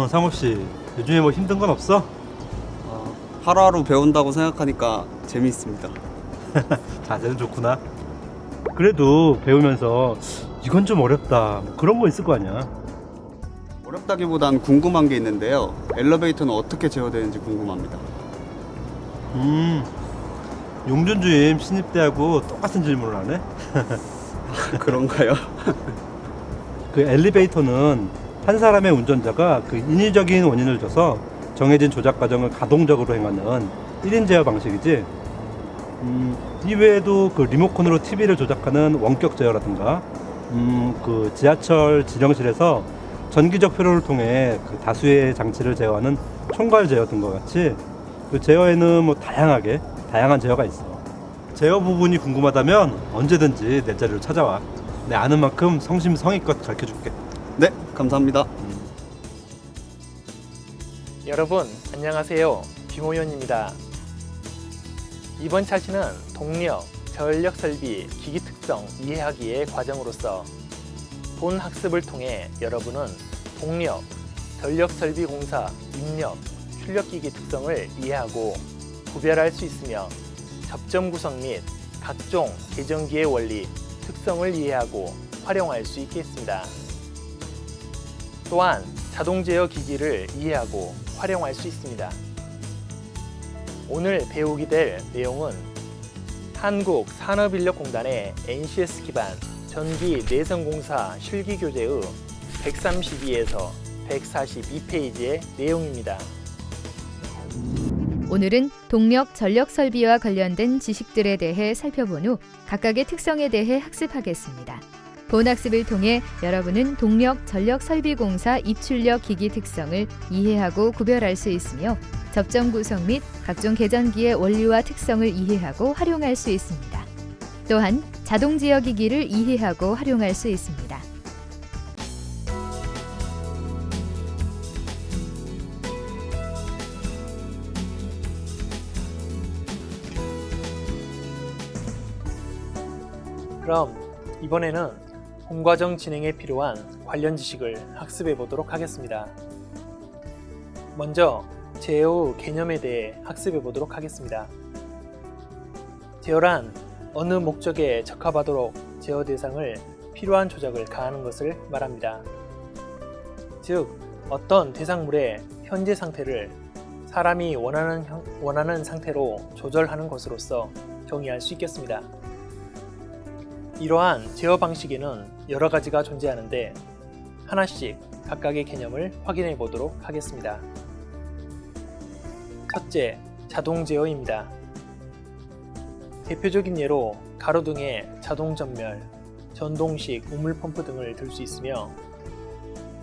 상호 씨, 요즘에 뭐 힘든 건 없어? 하루하루 배운다고 생각하니까 재미있습니다. 자세는 좋구나. 그래도 배우면서 이건 좀 어렵다, 뭐 그런 거 있을 거 아니야. 어렵다기보단 궁금한 게 있는데요. 엘리베이터는 어떻게 제어되는지 궁금합니다. 용준 주임 신입 때하고 똑같은 질문을 하네. 그런가요? 그 엘리베이터는 한 사람의 운전자가 그 인위적인 원인을 줘서 정해진 조작 과정을 가동적으로 행하는 1인 제어 방식이지. 이외에도 그 리모컨으로 TV를 조작하는 원격 제어라든가, 그 지하철 지령실에서 전기적 회로를 통해 그 다수의 장치를 제어하는 총괄 제어 등과 같이 그 제어에는 뭐 다양한 제어가 있어. 제어 부분이 궁금하다면 언제든지 내 자리로 찾아와. 내 아는 만큼 성심성의껏 가르쳐줄게. 네, 감사합니다. 여러분 안녕하세요. 김호연입니다. 이번 차시는 동력, 전력 설비, 기기 특성 이해하기의 과정으로서 본 학습을 통해 여러분은 동력, 전력 설비 공사, 입력, 출력기기 특성을 이해하고 구별할 수 있으며 접점 구성 및 각종 계전기의 원리, 특성을 이해하고 활용할 수 있겠습니다. 또한 자동 제어 기기를 이해하고 활용할 수 있습니다. 오늘 배우게 될 내용은 한국산업인력공단의 NCS 기반 전기 내성공사 실기교재의 132에서 142페이지의 내용입니다. 오늘은 동력, 전력 설비와 관련된 지식들에 대해 살펴본 후 각각의 특성에 대해 학습하겠습니다. 본 학습을 통해 여러분은 동력, 전력 설비 공사 입출력 기기 특성을 이해하고 구별할 수 있으며 접점 구성 및 각종 계전기의 원리와 특성을 이해하고 활용할 수 있습니다. 또한 자동 제어 기기를 이해하고 활용할 수 있습니다. 그럼 이번에는 본과정 진행에 필요한 관련 지식을 학습해 보도록 하겠습니다. 먼저 제어 개념에 대해 학습해 보도록 하겠습니다. 제어란 어느 목적에 적합하도록 제어 대상을 필요한 조작을 가하는 것을 말합니다. 즉, 어떤 대상물의 현재 상태를 사람이 원하는 상태로 조절하는 것으로서 정의할 수 있겠습니다. 이러한 제어 방식에는 여러 가지가 존재하는데 하나씩 각각의 개념을 확인해 보도록 하겠습니다. 첫째, 자동 제어입니다. 대표적인 예로 가로등의 자동 전멸, 전동식 우물 펌프 등을 들 수 있으며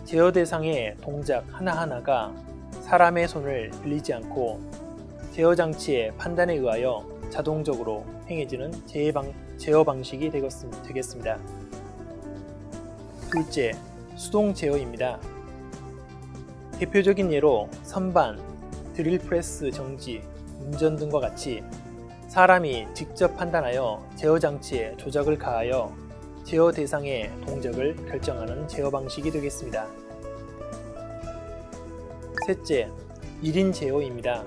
제어 대상의 동작 하나하나가 사람의 손을 빌리지 않고 제어 장치의 판단에 의하여 자동적으로 행해지는 제어 방식이 되겠습니다. 둘째, 수동 제어입니다. 대표적인 예로 선반, 드릴 프레스 정지, 운전 등과 같이 사람이 직접 판단하여 제어 장치에 조작을 가하여 제어 대상의 동작을 결정하는 제어 방식이 되겠습니다. 셋째, 1인 제어입니다.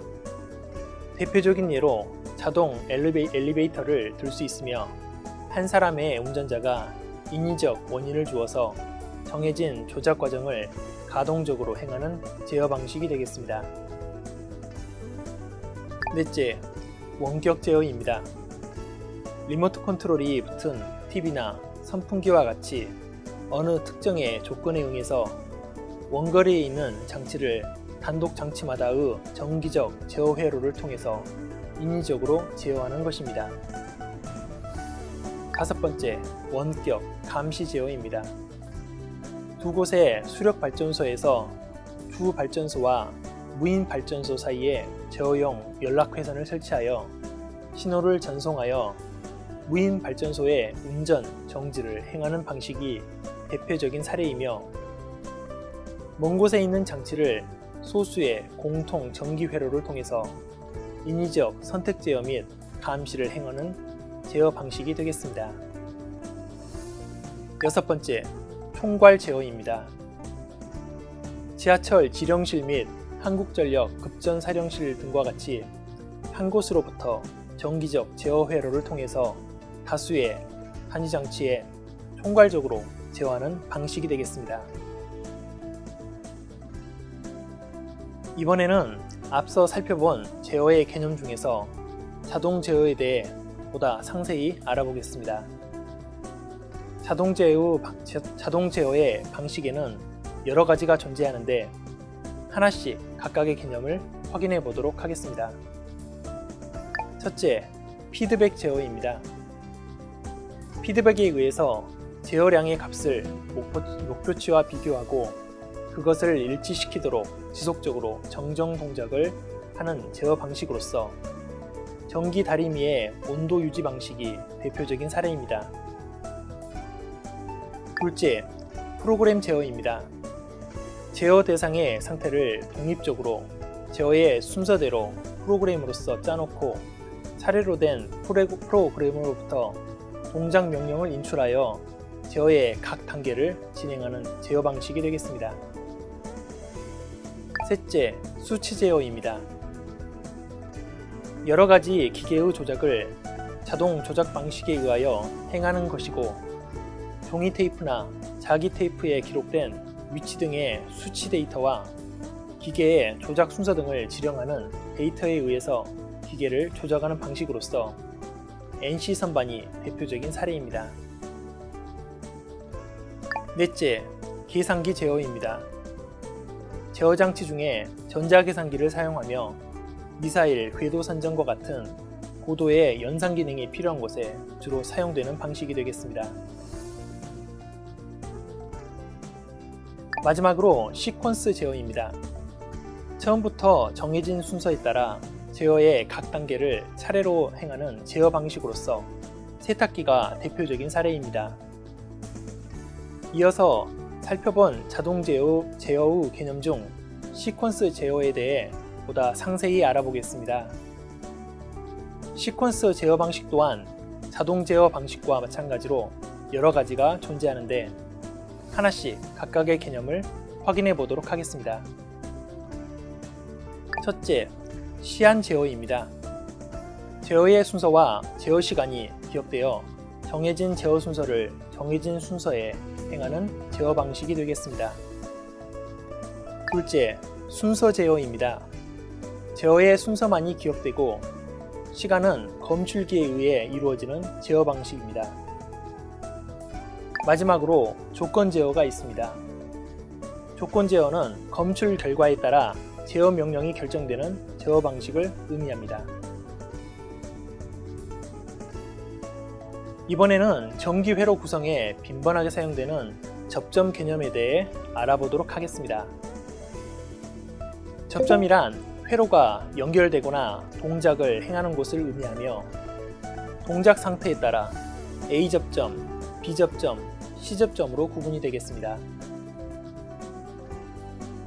대표적인 예로 자동 엘리베이터를 들 수 있으며 한 사람의 운전자가 인위적 원인을 주어서 정해진 조작 과정을 가동적으로 행하는 제어 방식이 되겠습니다. 넷째, 원격 제어입니다. 리모트 컨트롤이 붙은 TV나 선풍기와 같이 어느 특정의 조건에 응해서 원거리에 있는 장치를 단독 장치마다의 정기적 제어 회로를 통해서 인위적으로 제어하는 것입니다. 다섯 번째, 원격 감시 제어입니다. 두 곳의 수력 발전소에서 주 발전소와 무인 발전소 사이에 제어용 연락회선을 설치하여 신호를 전송하여 무인 발전소의 운전, 정지를 행하는 방식이 대표적인 사례이며 먼 곳에 있는 장치를 소수의 공통 전기 회로를 통해서 인위적 선택 제어 및 감시를 행하는 제어 방식이 되겠습니다. 여섯 번째, 총괄 제어입니다. 지하철 지령실 및 한국전력 급전사령실 등과 같이 한 곳으로부터 정기적 제어 회로를 통해서 다수의 한위장치에 총괄적으로 제어하는 방식이 되겠습니다. 이번에는 앞서 살펴본 제어의 개념 중에서 자동 제어에 대해 보다 상세히 알아보겠습니다. 자동 제어의 방식에는 여러 가지가 존재하는데 하나씩 각각의 개념을 확인해 보도록 하겠습니다. 첫째, 피드백 제어입니다. 피드백에 의해서 제어량의 값을 목표치와 비교하고 그것을 일치시키도록 지속적으로 정정 동작을 하는 제어 방식으로서 전기 다리미의 온도 유지 방식이 대표적인 사례입니다. 둘째, 프로그램 제어입니다. 제어 대상의 상태를 독립적으로 제어의 순서대로 프로그램으로서 짜놓고 차례로 된 프로그램으로부터 동작 명령을 인출하여 제어의 각 단계를 진행하는 제어 방식이 되겠습니다. 셋째, 수치 제어입니다. 여러 가지 기계의 조작을 자동 조작 방식에 의하여 행하는 것이고 종이 테이프나 자기 테이프에 기록된 위치 등의 수치 데이터와 기계의 조작 순서 등을 지령하는 데이터에 의해서 기계를 조작하는 방식으로서 NC 선반이 대표적인 사례입니다. 넷째, 계산기 제어입니다. 제어 장치 중에 전자계산기를 사용하며 미사일 궤도 선정과 같은 고도의 연산 기능이 필요한 곳에 주로 사용되는 방식이 되겠습니다. 마지막으로 시퀀스 제어입니다. 처음부터 정해진 순서에 따라 제어의 각 단계를 차례로 행하는 제어 방식으로서 세탁기가 대표적인 사례입니다. 이어서 살펴본 자동 제어의 개념 중 시퀀스 제어에 대해 보다 상세히 알아보겠습니다. 시퀀스 제어 방식 또한 자동 제어 방식과 마찬가지로 여러 가지가 존재하는데 하나씩 각각의 개념을 확인해 보도록 하겠습니다. 첫째, 시한 제어입니다. 제어의 순서와 제어 시간이 기억되어 정해진 제어 순서를 정해진 순서에 행하는 제어 방식이 되겠습니다. 둘째, 순서 제어입니다. 제어의 순서만이 기억되고 시간은 검출기에 의해 이루어지는 제어 방식입니다. 마지막으로 조건 제어가 있습니다. 조건 제어는 검출 결과에 따라 제어 명령이 결정되는 제어 방식을 의미합니다. 이번에는 전기 회로 구성에 빈번하게 사용되는 접점 개념에 대해 알아보도록 하겠습니다. 접점이란 회로가 연결되거나 동작을 행하는 곳을 의미하며 동작 상태에 따라 A접점, B접점, C접점으로 구분이 되겠습니다.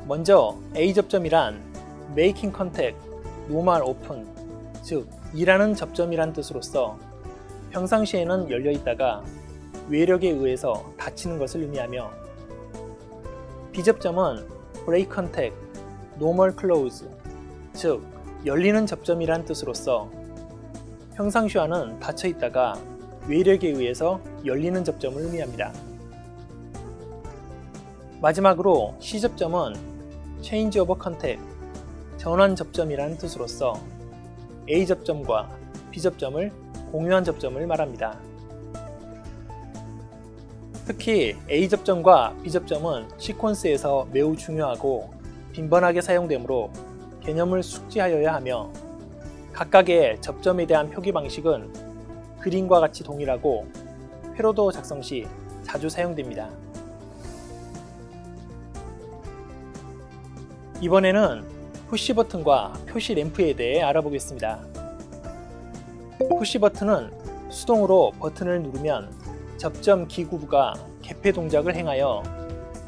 먼저 A접점이란 Making Contact, Normal Open, 즉 일하는 접점이란 뜻으로서 평상시에는 열려 있다가 외력에 의해서 닫히는 것을 의미하며 B접점은 Break Contact, Normal Close, 즉 열리는 접점이란 뜻으로서 평상시와는 닫혀 있다가 외력에 의해서 열리는 접점을 의미합니다. 마지막으로 C접점은 Change Over Contact, 전환 접점이라는 뜻으로서 A접점과 B접점을 공유한 접점을 말합니다. 특히 A접점과 B접점은 시퀀스에서 매우 중요하고 빈번하게 사용되므로 개념을 숙지하여야 하며 각각의 접점에 대한 표기 방식은 그림과 같이 동일하고 회로도 작성 시 자주 사용됩니다. 이번에는 푸시 버튼과 표시 램프에 대해 알아보겠습니다. 푸시 버튼은 수동으로 버튼을 누르면 접점 기구부가 개폐 동작을 행하여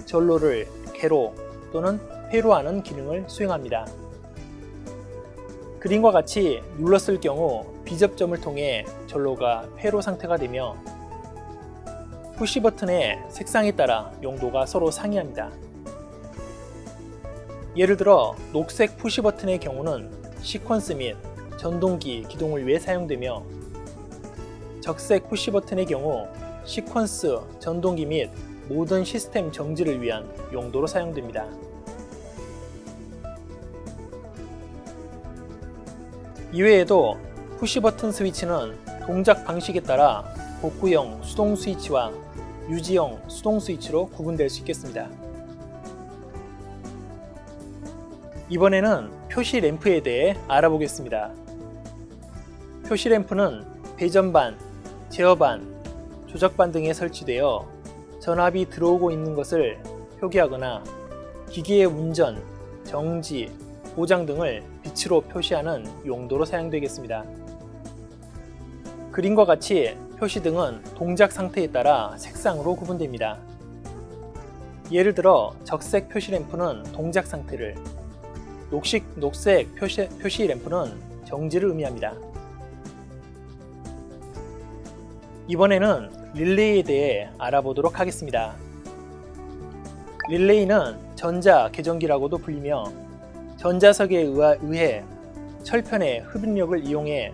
전로를 개로 또는 회로하는 기능을 수행합니다. 그림과 같이 눌렀을 경우 B접점을 통해 전로가 회로 상태가 되며 푸시 버튼의 색상에 따라 용도가 서로 상이합니다. 예를 들어 녹색 푸시 버튼의 경우는 시퀀스 및 전동기 기동을 위해 사용되며, 적색 푸시 버튼의 경우 시퀀스, 전동기 및 모든 시스템 정지를 위한 용도로 사용됩니다. 이외에도 푸시 버튼 스위치는 동작 방식에 따라 복구형 수동 스위치와 유지형 수동 스위치로 구분될 수 있겠습니다. 이번에는 표시 램프에 대해 알아보겠습니다. 표시 램프는 배전반, 제어반, 조작반 등에 설치되어 전압이 들어오고 있는 것을 표기하거나 기기의 운전, 정지, 고장 등을 빛으로 표시하는 용도로 사용되겠습니다. 그림과 같이 표시등은 동작 상태에 따라 색상으로 구분됩니다. 예를 들어 적색 표시 램프는 동작 상태를, 녹색 표시 램프는 정지를 의미합니다. 이번에는 릴레이에 대해 알아보도록 하겠습니다. 릴레이는 전자 계전기라고도 불리며 전자석에 의해 철편의 흡인력을 이용해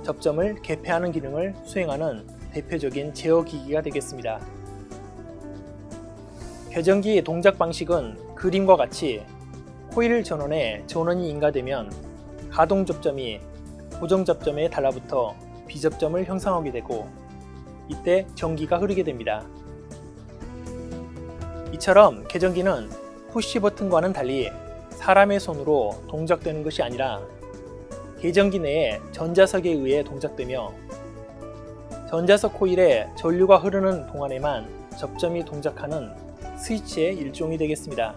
접점을 개폐하는 기능을 수행하는 대표적인 제어기기가 되겠습니다. 계전기의 동작 방식은 그림과 같이 코일 전원에 전원이 인가되면 가동 접점이 고정 접점에 달라붙어 비접점을 형성하게 되고, 이때 전기가 흐르게 됩니다. 이처럼 계전기는 푸시 버튼과는 달리 사람의 손으로 동작되는 것이 아니라 계전기 내에 전자석에 의해 동작되며, 전자석 코일에 전류가 흐르는 동안에만 접점이 동작하는 스위치의 일종이 되겠습니다.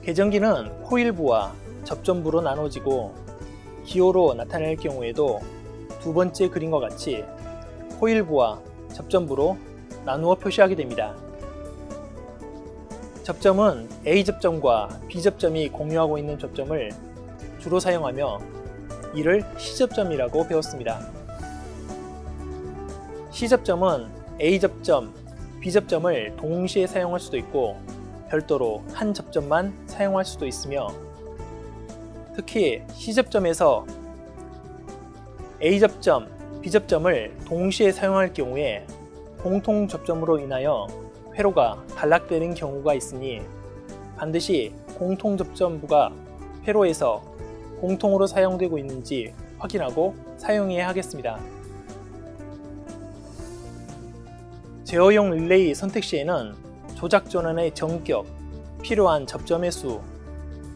계전기는 코일부와 접점부로 나눠지고, 기호로 나타낼 경우에도 두 번째 그림과 같이 코일부와 접점부로 나누어 표시하게 됩니다. 접점은 A 접점과 B 접점이 공유하고 있는 접점을 주로 사용하며 이를 C접점이라고 배웠습니다. C접점은 A 접점, B 접점을 동시에 사용할 수도 있고 별도로 한 접점만 사용할 수도 있으며, 특히 C접점에서 A 접점, B 접점을 동시에 사용할 경우에 공통 접점으로 인하여 회로가 단락되는 경우가 있으니 반드시 공통 접점부가 회로에서 공통으로 사용되고 있는지 확인하고 사용해야 하겠습니다. 제어용 릴레이 선택 시에는 조작 전원의 전격, 필요한 접점의 수,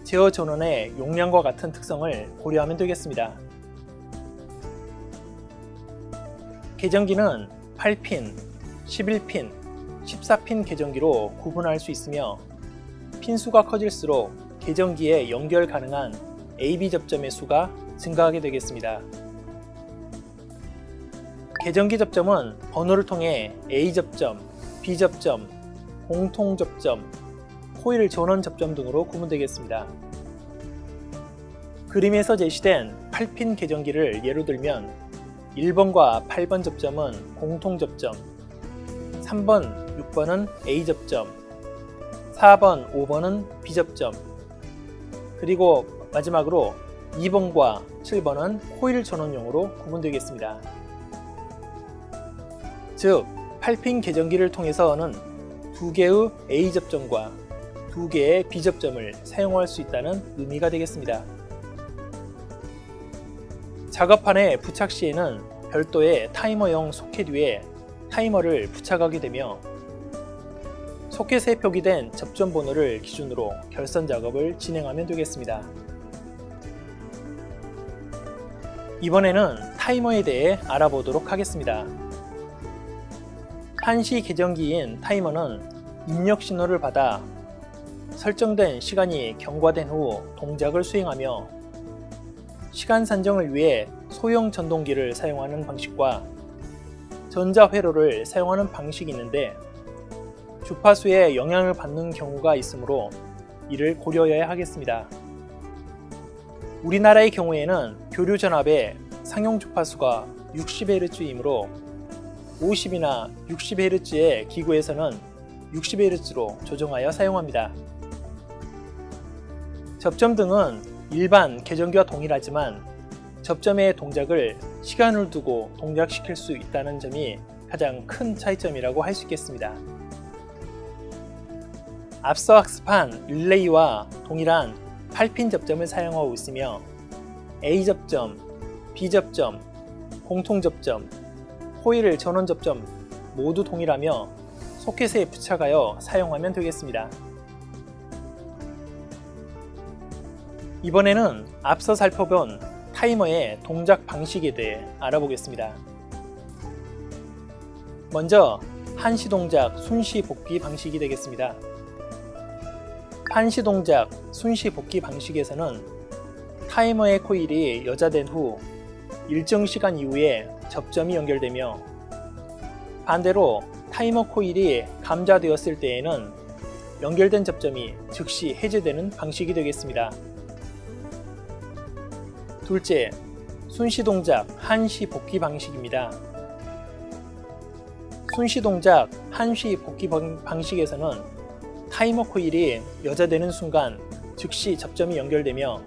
제어 전원의 용량과 같은 특성을 고려하면 되겠습니다. 계전기는 8핀, 11핀, 14핀 계전기로 구분할 수 있으며, 핀수가 커질수록 계전기에 연결 가능한 AB 접점의 수가 증가하게 되겠습니다. 계전기 접점은 번호를 통해 A 접점, B 접점, 공통 접점, 코일 전원 접점 등으로 구분되겠습니다. 그림에서 제시된 8핀 계전기를 예로 들면 1번과 8번 접점은 공통 접점, 3번, 6번은 A 접점, 4번, 5번은 B 접점, 그리고 마지막으로 2번과 7번은 코일 전원용으로 구분되겠습니다. 즉, 8핀 계전기를 통해서는 2개의 A 접점과 2개의 B 접점을 사용할 수 있다는 의미가 되겠습니다. 작업판의 부착 시에는 별도의 타이머용 소켓 위에 타이머를 부착하게 되며, 소켓에 표기된 접점 번호를 기준으로 결선 작업을 진행하면 되겠습니다. 이번에는 타이머에 대해 알아보도록 하겠습니다. 한시 계전기인 타이머는 입력 신호를 받아 설정된 시간이 경과된 후 동작을 수행하며, 시간 산정을 위해 소형 전동기를 사용하는 방식과 전자회로를 사용하는 방식이 있는데, 주파수에 영향을 받는 경우가 있으므로 이를 고려해야 하겠습니다. 우리나라의 경우에는 교류 전압의 상용 주파수가 60Hz이므로 50이나 60Hz의 기구에서는 60Hz로 조정하여 사용합니다. 접점 등은 일반 계정기와 동일하지만 접점의 동작을 시간을 두고 동작시킬 수 있다는 점이 가장 큰 차이점이라고 할 수 있겠습니다. 앞서 학습한 릴레이와 동일한 8핀 접점을 사용하고 있으며 A접점, B접점, 공통접점, 코일 전원 접점 모두 동일하며 소켓에 부착하여 사용하면 되겠습니다. 이번에는 앞서 살펴본 타이머의 동작 방식에 대해 알아보겠습니다. 먼저 한시 동작 순시 복귀 방식이 되겠습니다. 한시 동작 순시 복귀 방식에서는 타이머의 코일이 여자된 후 일정 시간 이후에 접점이 연결되며 반대로 타이머 코일이 감자되었을 때에는 연결된 접점이 즉시 해제되는 방식이 되겠습니다. 둘째, 순시 동작 한시 복귀 방식입니다. 순시 동작 한시 복귀 방식에서는 타이머 코일이 여자되는 순간 즉시 접점이 연결되며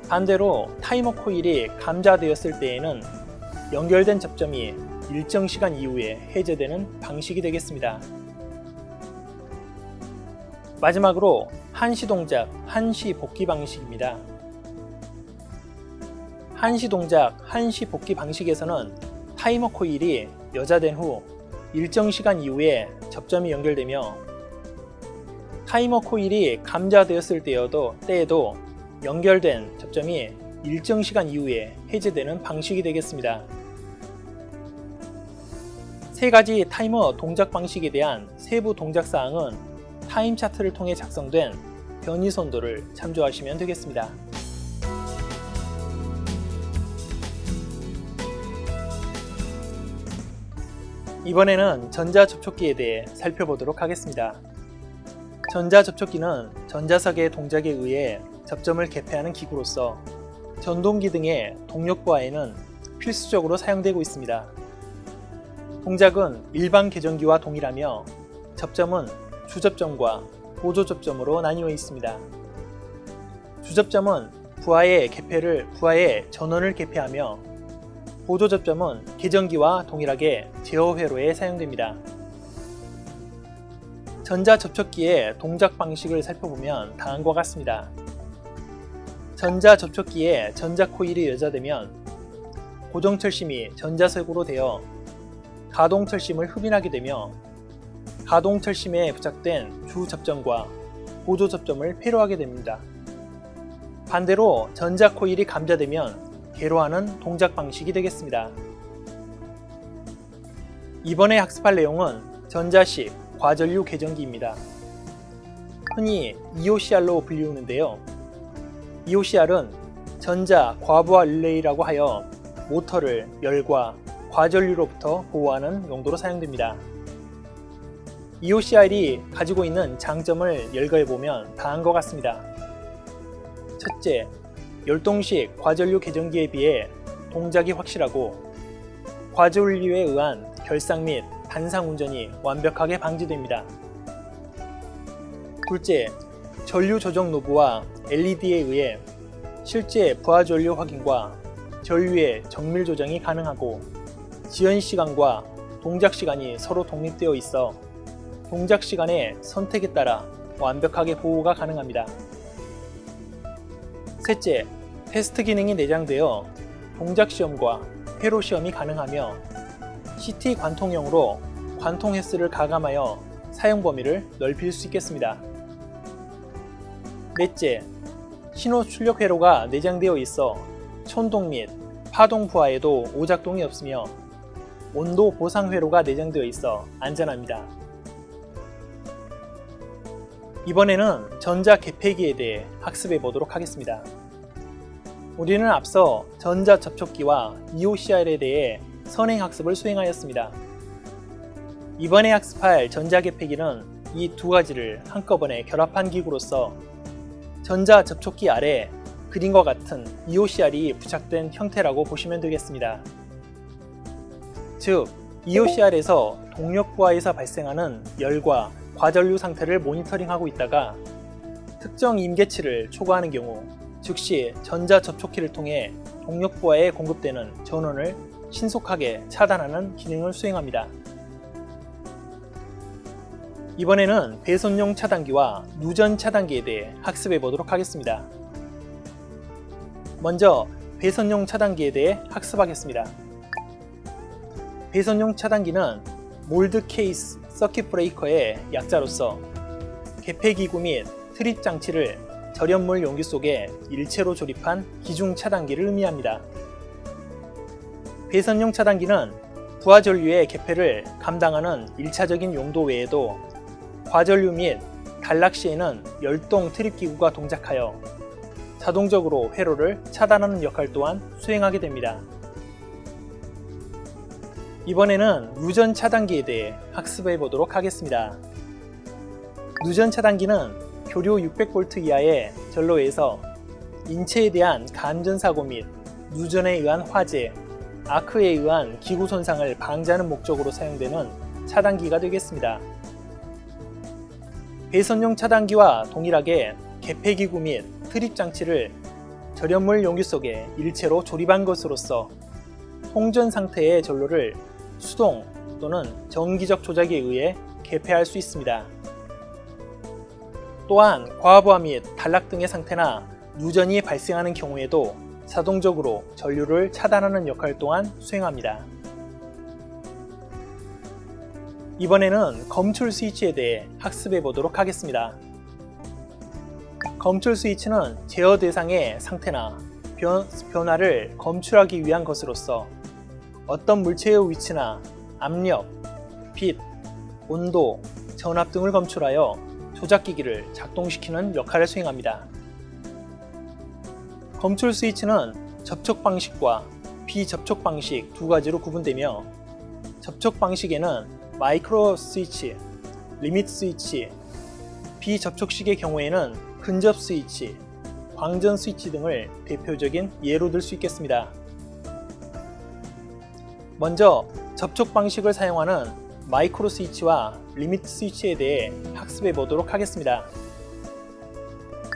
반대로 타이머 코일이 감자되었을 때에는 연결된 접점이 일정 시간 이후에 해제되는 방식이 되겠습니다. 마지막으로 한시 동작 한시 복귀 방식입니다. 한시 동작 한시 복귀 방식에서는 타이머 코일이 여자된 후 일정 시간 이후에 접점이 연결되며 타이머 코일이 감자되었을 때에도 연결된 접점이 일정 시간 이후에 해제되는 방식이 되겠습니다. 세 가지 타이머 동작 방식에 대한 세부 동작 사항은 타임 차트를 통해 작성된 변이 선도를 참조하시면 되겠습니다. 이번에는 전자접촉기에 대해 살펴보도록 하겠습니다. 전자접촉기는 전자석의 동작에 의해 접점을 개폐하는 기구로서 전동기 등의 동력부하에는 필수적으로 사용되고 있습니다. 동작은 일반 계정기와 동일하며 접점은 주접점과 보조접점으로 나뉘어 있습니다. 주접점은 부하의 전원을 개폐하며 보조접점은 계정기와 동일하게 제어 회로에 사용됩니다. 전자접촉기의 동작 방식을 살펴보면 다음과 같습니다. 전자접촉기에 전자코일이 여자되면 고정철심이 전자석으로 되어 가동철심을 흡인하게 되며 가동철심에 부착된 주접점과 보조접점을 폐로하게 됩니다. 반대로 전자코일이 감자되면 개로하는 동작 방식이 되겠습니다. 이번에 학습할 내용은 전자식 과전류 계정기입니다. 흔히 EOCR로 불리우는데요. EOCR은 전자 과부하 릴레이라고 하여 모터를 열과 과전류로부터 보호하는 용도로 사용됩니다. EOCR이 가지고 있는 장점을 열거해보면 다음과 같습니다. 첫째, 열동식 과전류 계정기에 비해 동작이 확실하고 과전류에 의한 결상 및 단상 운전이 완벽하게 방지됩니다. 둘째, 전류 조정 노브와 LED에 의해 실제 부하 전류 확인과 전류의 정밀 조정이 가능하고 지연 시간과 동작 시간이 서로 독립되어 있어 동작 시간의 선택에 따라 완벽하게 보호가 가능합니다. 셋째, 테스트 기능이 내장되어 동작 시험과 회로 시험이 가능하며 CT 관통형으로 관통 횟수를 가감하여 사용 범위를 넓힐 수 있겠습니다. 넷째, 신호 출력 회로가 내장되어 있어 촌동 및 파동 부하에도 오작동이 없으며 온도 보상 회로가 내장되어 있어 안전합니다. 이번에는 전자 개폐기에 대해 학습해 보도록 하겠습니다. 우리는 앞서 전자 접촉기와 EOCR에 대해 선행 학습을 수행하였습니다. 이번에 학습할 전자 개폐기는 이 두 가지를 한꺼번에 결합한 기구로서 전자 접촉기 아래 그림과 같은 EOCR이 부착된 형태라고 보시면 되겠습니다. 즉, EOCR에서 동력부하에서 발생하는 열과 과전류 상태를 모니터링하고 있다가 특정 임계치를 초과하는 경우 즉시 전자접촉기를 통해 동력부하에 공급되는 전원을 신속하게 차단하는 기능을 수행합니다. 이번에는 배선용 차단기와 누전 차단기에 대해 학습해 보도록 하겠습니다. 먼저 배선용 차단기에 대해 학습하겠습니다. 배선용 차단기는 몰드 케이스 서킷 브레이커의 약자로서 개폐기구 및 트립 장치를 절연물 용기 속에 일체로 조립한 기중 차단기를 의미합니다. 배선용 차단기는 부하전류의 개폐를 감당하는 1차적인 용도 외에도 과전류 및 단락 시에는 열동 트립기구가 동작하여 자동적으로 회로를 차단하는 역할 또한 수행하게 됩니다. 이번에는 누전 차단기에 대해 학습해 보도록 하겠습니다. 누전 차단기는 교류 600V 이하의 전로에서 인체에 대한 감전사고 및 누전에 의한 화재, 아크에 의한 기구 손상을 방지하는 목적으로 사용되는 차단기가 되겠습니다. 배선용 차단기와 동일하게 개폐기구 및 트립 장치를 절연물 용기 속에 일체로 조립한 것으로서 통전 상태의 전로를 수동 또는 정기적 조작에 의해 개폐할 수 있습니다. 또한 과부하 및 단락 등의 상태나 누전이 발생하는 경우에도 자동적으로 전류를 차단하는 역할 또한 수행합니다. 이번에는 검출 스위치에 대해 학습해 보도록 하겠습니다. 검출 스위치는 제어 대상의 상태나 변화를 검출하기 위한 것으로서 어떤 물체의 위치나 압력, 빛, 온도, 전압 등을 검출하여 조작기기를 작동시키는 역할을 수행합니다. 검출 스위치는 접촉 방식과 비접촉 방식 두 가지로 구분되며 접촉 방식에는 마이크로 스위치, 리미트 스위치, 비접촉식의 경우에는 근접 스위치, 광전 스위치 등을 대표적인 예로 들 수 있겠습니다. 먼저 접촉 방식을 사용하는 마이크로 스위치와 리미트 스위치에 대해 학습해 보도록 하겠습니다.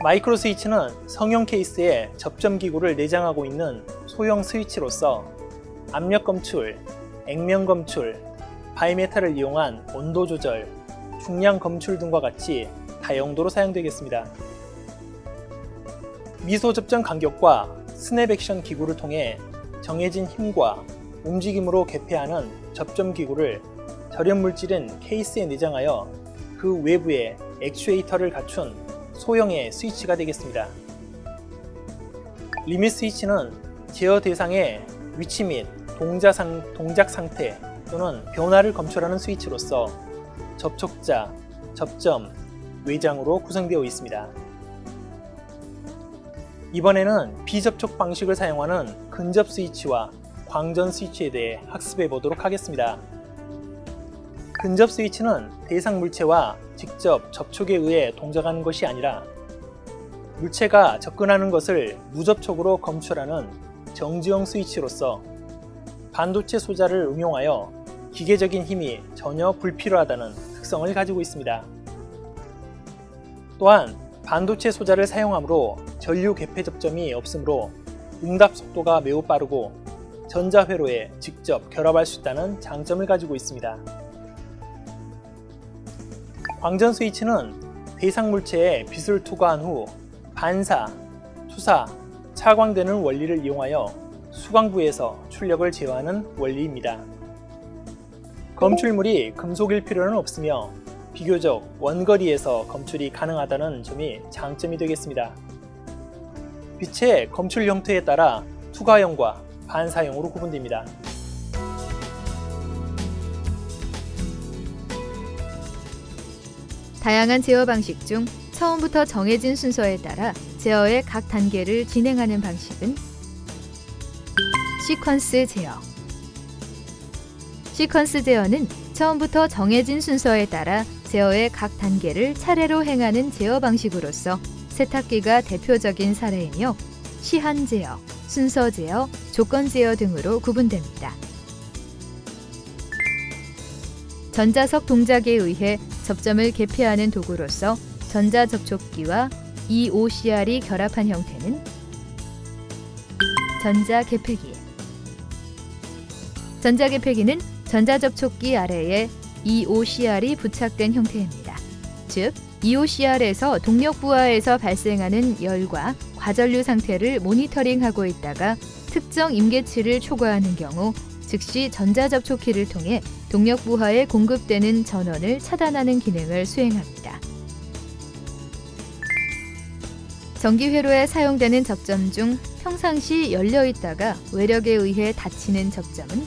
마이크로 스위치는 성형 케이스에 접점 기구를 내장하고 있는 소형 스위치로서 압력 검출, 액면 검출, 바이메탈을 이용한 온도 조절, 중량 검출 등과 같이 다용도로 사용되겠습니다. 미소 접점 간격과 스냅 액션 기구를 통해 정해진 힘과 움직임으로 개폐하는 접점 기구를 절연 물질인 케이스에 내장하여 그 외부에 액추에이터를 갖춘 소형의 스위치가 되겠습니다. 리밋 스위치는 제어 대상의 위치 및 동작 상태 또는 변화를 검출하는 스위치로서 접촉자, 접점, 외장으로 구성되어 있습니다. 이번에는 비접촉 방식을 사용하는 근접 스위치와 광전 스위치에 대해 학습해 보도록 하겠습니다. 근접 스위치는 대상 물체와 직접 접촉에 의해 동작하는 것이 아니라 물체가 접근하는 것을 무접촉으로 검출하는 정지형 스위치로서 반도체 소자를 응용하여 기계적인 힘이 전혀 불필요하다는 특성을 가지고 있습니다. 또한 반도체 소자를 사용함으로 전류 개폐 접점이 없으므로 응답 속도가 매우 빠르고 전자회로에 직접 결합할 수 있다는 장점을 가지고 있습니다. 광전 스위치는 대상 물체에 빛을 투과한 후 반사, 투사, 차광되는 원리를 이용하여 수광부에서 출력을 제어하는 원리입니다. 검출물이 금속일 필요는 없으며 비교적 원거리에서 검출이 가능하다는 점이 장점이 되겠습니다. 빛의 검출 형태에 따라 투과형과 반사형으로 구분됩니다. 다양한 제어 방식 중 처음부터 정해진 순서에 따라 제어의 각 단계를 진행하는 방식은 시퀀스 제어. 시퀀스 제어는 처음부터 정해진 순서에 따라 제어의 각 단계를 차례로 행하는 제어 방식으로서 세탁기가 대표적인 사례이며 시한 제어, 순서 제어, 조건 제어 등으로 구분됩니다. 전자석 동작에 의해 접점을 개폐하는 도구로서 전자접촉기와 EOCR이 결합한 형태는 전자개폐기. 전자개폐기는 전자접촉기 아래에 EOCR이 부착된 형태입니다. 즉, EOCR에서 동력 부하에서 발생하는 열과 과전류 상태를 모니터링하고 있다가 특정 임계치를 초과하는 경우 즉시 전자접촉기를 통해 동력 부하에 공급되는 전원을 차단하는 기능을 수행합니다. 전기회로에 사용되는 접점 중 평상시 열려 있다가 외력에 의해 닫히는 접점은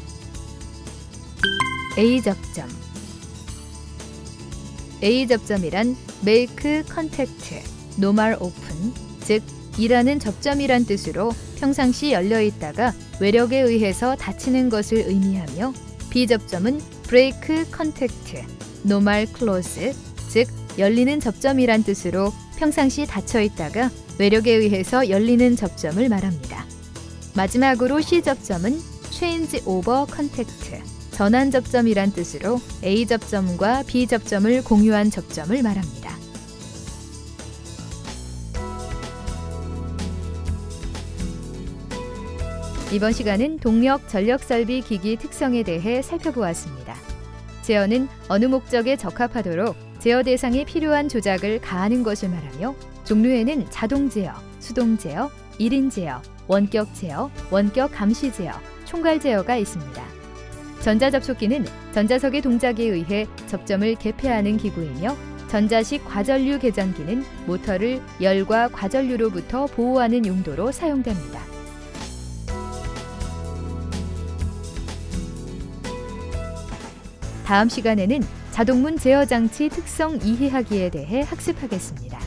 A접점. A접점이란 Make Contact, Normal Open, 즉 이라는 접점이란 뜻으로 평상시 열려 있다가 외력에 의해서 닫히는 것을 의미하며, B접점은 Break Contact, Normal Close, 즉 열리는 접점이란 뜻으로 평상시 닫혀 있다가 외력에 의해서 열리는 접점을 말합니다. 마지막으로 C접점은 Change Over Contact, 전환 접점이란 뜻으로 A접점과 B접점을 공유한 접점을 말합니다. 이번 시간은 동력 전력 설비 기기 특성에 대해 살펴보았습니다. 제어는 어느 목적에 적합하도록 제어 대상에 필요한 조작을 가하는 것을 말하며, 종류에는 자동 제어, 수동 제어, 1인 제어, 원격 제어, 원격 감시 제어, 총괄 제어가 있습니다. 전자접촉기는 전자석의 동작에 의해 접점을 개폐하는 기구이며, 전자식 과전류 개전기는 모터를 열과 과전류로부터 보호하는 용도로 사용됩니다. 다음 시간에는 자동문 제어 장치 특성 이해하기에 대해 학습하겠습니다.